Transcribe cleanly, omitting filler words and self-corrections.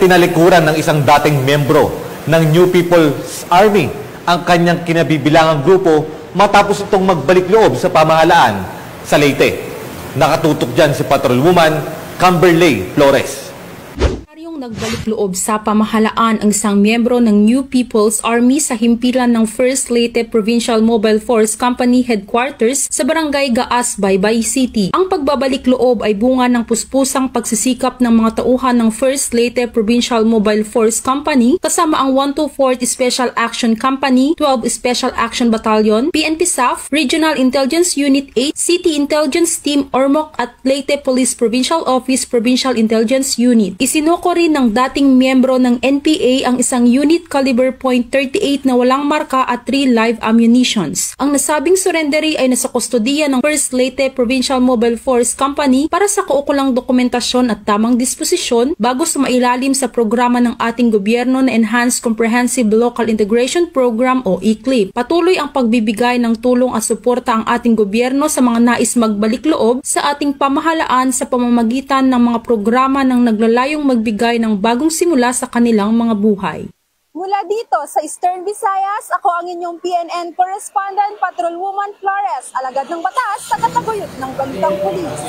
Tinalikuran ng isang dating membro ng New People's Army ang kanyang kinabibilangang grupo matapos itong magbalik loob sa pamahalaan sa Leyte. Nakatutok dyan si Patrolwoman Camberley Flores. Nagbalik loob sa pamahalaan ang isang miyembro ng New People's Army sa himpilan ng 1st Leyte Provincial Mobile Force Company Headquarters sa Barangay Gaas, Baybay City. Ang pagbabalik loob ay bunga ng puspusang pagsisikap ng mga tauhan ng 1st Leyte Provincial Mobile Force Company kasama ang 124th Special Action Company, 12 Special Action Battalion, PNP SAF, Regional Intelligence Unit 8, City Intelligence Team Ormoc at Leyte Police Provincial Office Provincial Intelligence Unit. Isinuko rin ng dating miyembro ng NPA ang isang unit caliber .38 na walang marka at 3 live ammunitions. Ang nasabing surrendery ay nasa kustodiya ng 1st Leyte Provincial Mobile Force Company para sa kaukulang dokumentasyon at tamang disposisyon bago sumailalim sa programa ng ating gobyerno na Enhanced Comprehensive Local Integration Program o ECLIP. Patuloy ang pagbibigay ng tulong at suporta ang ating gobyerno sa mga nais magbalik loob sa ating pamahalaan sa pamamagitan ng mga programa ng naglalayong magbigay ng bagong simula sa kanilang mga buhay. Mula dito sa Eastern Visayas, ako ang inyong PNN Correspondent Patrolwoman Flores, alagad ng batas sa kataguyod ng Balitang Pulis.